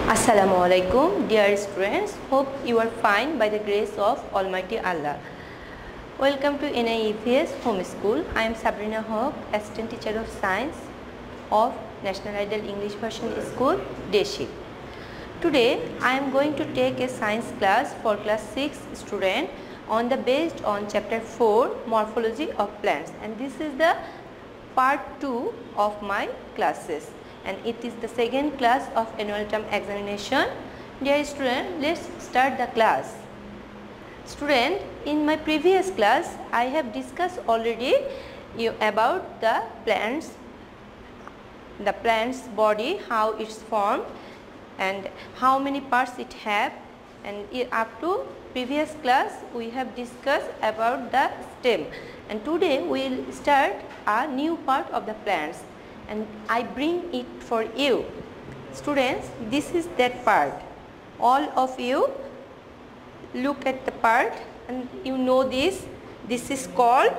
Assalamualaikum, dear students. Hope you are fine by the grace of Almighty Allah. Welcome to NIEVS Home School. I am Sabrina Haq, Assistant Teacher of Science of National Ideal English Version School, Deshi. Today, I am going to take a science class for class 6 student based on chapter 4, Morphology of Plants, and this is the part 2 of my classes. And it is the second class of annual term examination. Dear student, let's start the class. Student, in my previous class, I have discussed already about the plant's body, how it's formed and how many parts it have, and up to previous class we have discussed about the stem, and today we will start a new part of the plants. And I bring it for you. Students, this is that part. All of you look at the part and you know this. This is called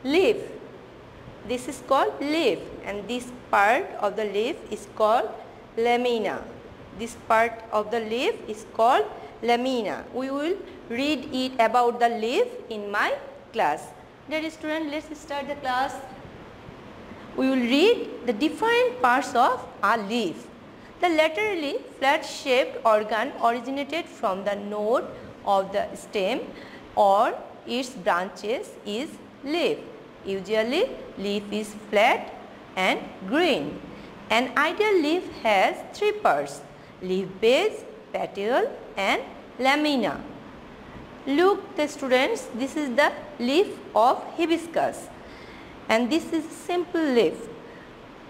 leaf. This is called leaf, and this part of the leaf is called lamina. This part of the leaf is called lamina. We will read it about the leaf in my class. Dear students, let's start the class. We will read the different parts of a leaf. The laterally flat-shaped organ originated from the node of the stem or its branches is leaf. Usually, leaf is flat and green. An ideal leaf has three parts: leaf base, petiole and lamina. Look the students, this is the leaf of hibiscus. And this is a simple leaf.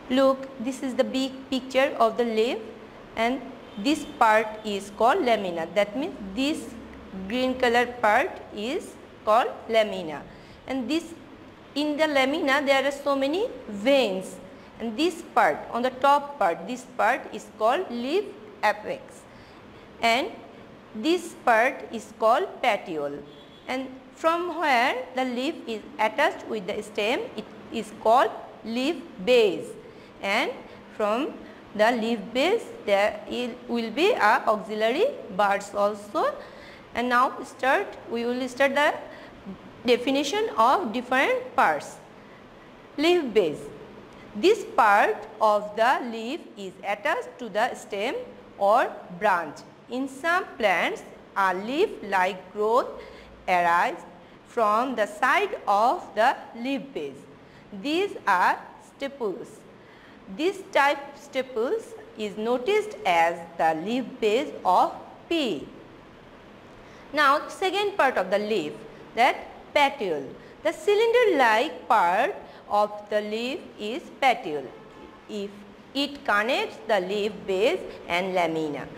Look, this is the big picture of the leaf, and this part is called lamina. That means this green color part is called lamina. And this, in the lamina there are so many veins, and this part, on the top part, this part is called leaf apex, and this part is called petiole. And from where the leaf is attached with the stem, it is called leaf base, and from the leaf base there will be auxiliary buds also. And now we will start the definition of different parts. Leaf base. This part of the leaf is attached to the stem or branch. In some plants, a leaf-like growth arises from the side of the leaf base. These are stipules. This type stipules is noticed as the leaf base of pea. Now, the second part of the leaf, that petiole. The cylinder-like part of the leaf is petiole. If it connects the leaf base and lamina.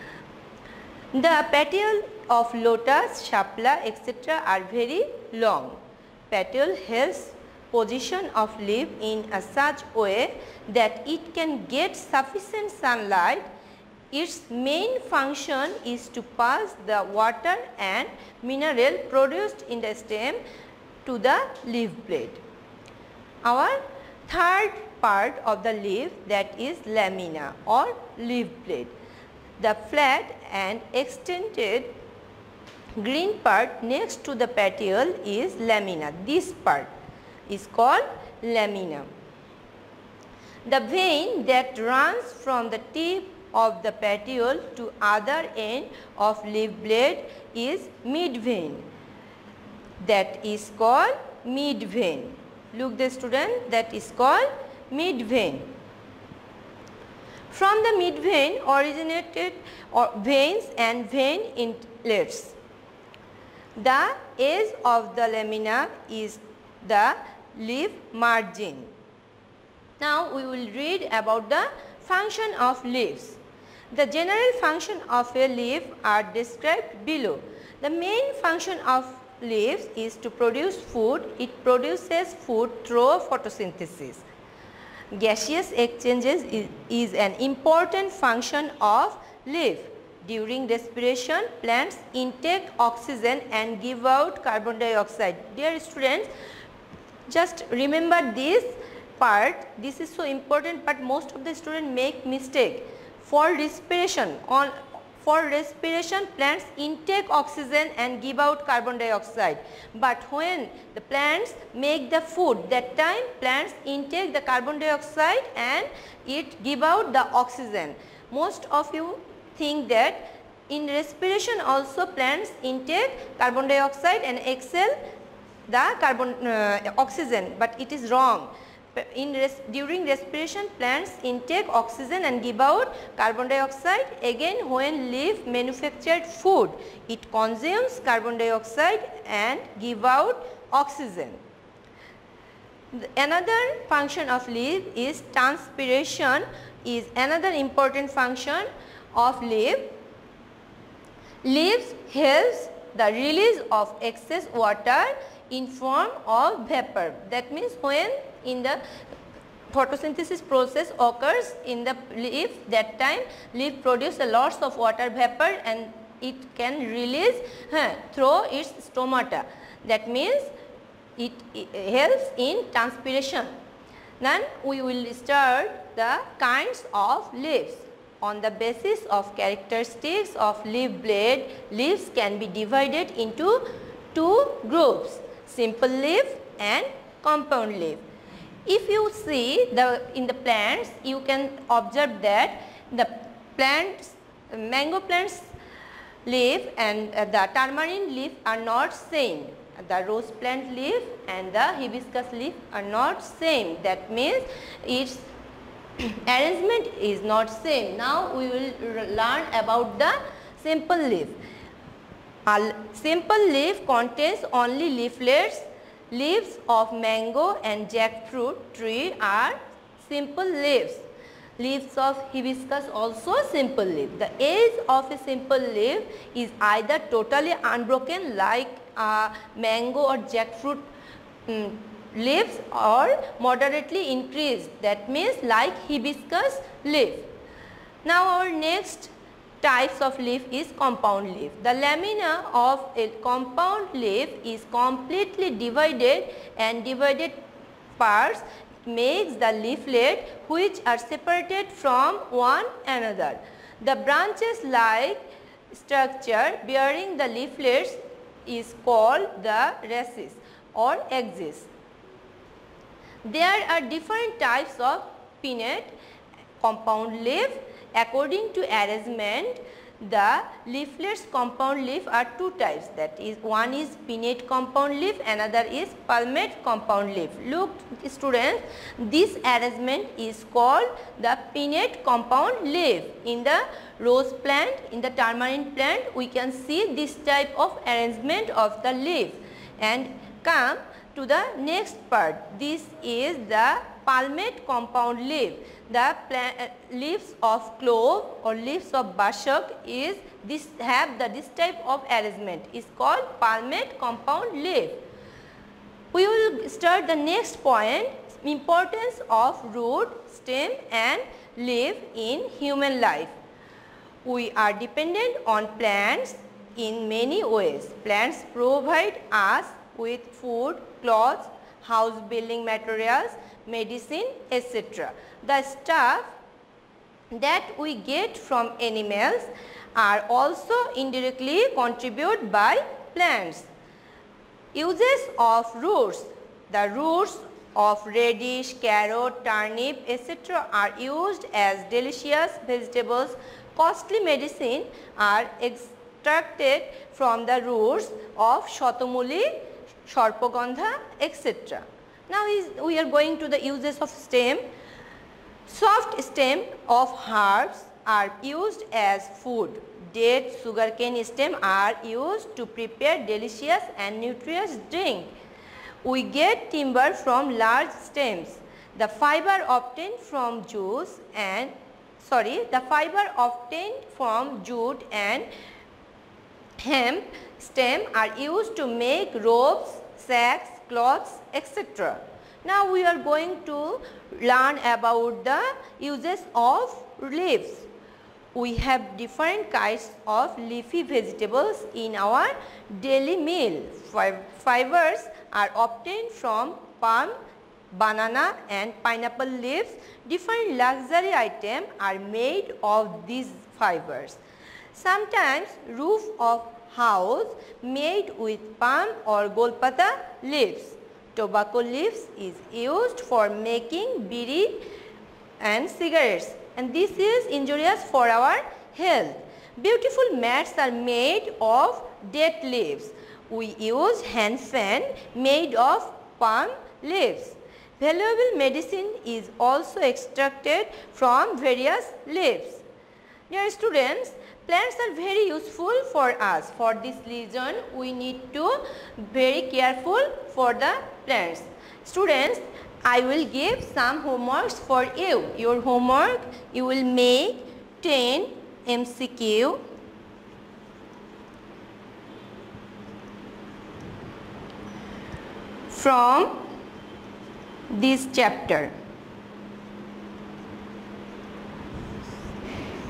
The petiole of lotus, shapla, etc. are very long. Petiole helps position of leaf in a such way that it can get sufficient sunlight. Its main function is to pass the water and mineral produced in the stem to the leaf blade. Our third part of the leaf, that is lamina or leaf blade. The flat and extended green part next to the petiole is lamina. This part is called lamina. The vein that runs from the tip of the petiole to other end of leaf blade is midvein. That is called midvein. Look the student, that is called midvein. From the midvein originated veins and vein inlets. The edge of the lamina is the leaf margin. Now we will read about the function of leaves. The general function of a leaf are described below. The main function of leaves is to produce food. It produces food through photosynthesis. Gaseous exchanges is an important function of leaf. During respiration, plants intake oxygen and give out carbon dioxide. Dear students, just remember this part. This is so important, but most of the students make mistake. For respiration, plants intake oxygen and give out carbon dioxide. But when the plants make the food, that time plants intake the carbon dioxide and it give out the oxygen. Most of you think that in respiration also plants intake carbon dioxide and exhale the oxygen, but it is wrong. During respiration, plants intake oxygen and give out carbon dioxide. Again, when leaf manufactured food, it consumes carbon dioxide and give out oxygen. Another function of leaf is transpiration, is another important function of leaf. Leaves helps the release of excess water in form of vapor. That means when in the photosynthesis process occurs in the leaf, that time leaf produce a lots of water vapor and it can release through its stomata. That means it helps in transpiration. Then we will start the kinds of leaves. On the basis of characteristics of leaf blade, leaves can be divided into two groups, simple leaf and compound leaf. If you see in the plants, you can observe that the mango plants leaf and the tamarind leaf are not same. The rose plant leaf and the hibiscus leaf are not same. That means its arrangement is not same. Now we will learn about the simple leaf. A simple leaf contains only leaflets. Leaves of mango and jackfruit tree are simple leaves. Leaves of hibiscus also simple leaf. The edge of a simple leaf is either totally unbroken like mango or jackfruit leaves or moderately increased, that means like hibiscus leaf. Now our next types of leaf is compound leaf. The lamina of a compound leaf is completely divided and divided parts makes the leaflet which are separated from one another. The branches like structure bearing the leaflets is called the rachis or axis. There are different types of pinnate compound leaf. According to arrangement, the leaflets compound leaf are two types, that is, one is pinnate compound leaf, another is palmate compound leaf. Look students, this arrangement is called the pinnate compound leaf. In the rose plant, in the tamarind plant, we can see this type of arrangement of the leaf. And come to the next part, this is the palmate compound leaf. The leaves of clove or leaves of bashak is this type of arrangement is called palmate compound leaf. We will start the next point, importance of root, stem and leaf in human life. We are dependent on plants in many ways. Plants provide us with food, clothes, house building materials, medicine, etc. The stuff that we get from animals are also indirectly contributed by plants. Uses of roots. The roots of radish, carrot, turnip, etc. are used as delicious vegetables. Costly medicine are extracted from the roots of shotomuli, sarpagandha, etc. Now we are going to the uses of stem. Soft stem of herbs are used as food. Dead sugarcane stem are used to prepare delicious and nutritious drink. We get timber from large stems. The fiber obtained from jute and hemp stem are used to make ropes, sacks, cloths, etc. Now we are going to learn about the uses of leaves. We have different kinds of leafy vegetables in our daily meal. Fibers are obtained from palm banana and pineapple leaves. Different luxury items are made of these fibers. Sometimes roof of house made with palm or golpata leaves. Tobacco leaves is used for making bidi and cigarettes, and this is injurious for our health. Beautiful mats are made of date leaves. We use hand fan made of palm leaves. Valuable medicine is also extracted from various leaves. Dear students, plants are very useful for us. For this reason, we need to very careful for the plants. Students, I will give some homeworks for you. Your homework, you will make 10 MCQ. From this chapter,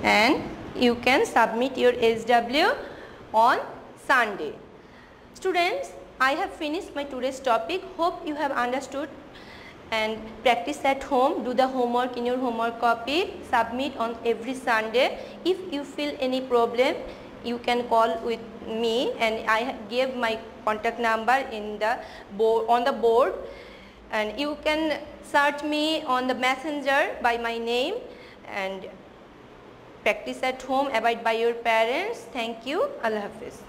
and you can submit your SW on Sunday. Students, I have finished my today's topic. Hope you have understood and practice at home. Do the homework in your homework copy. Submit on every Sunday. If you feel any problem, you can call with me, and I gave my contact number in the board, on the board, and you can search me on the messenger by my name. And practice at home, abide by your parents. Thank you. Allah Hafiz.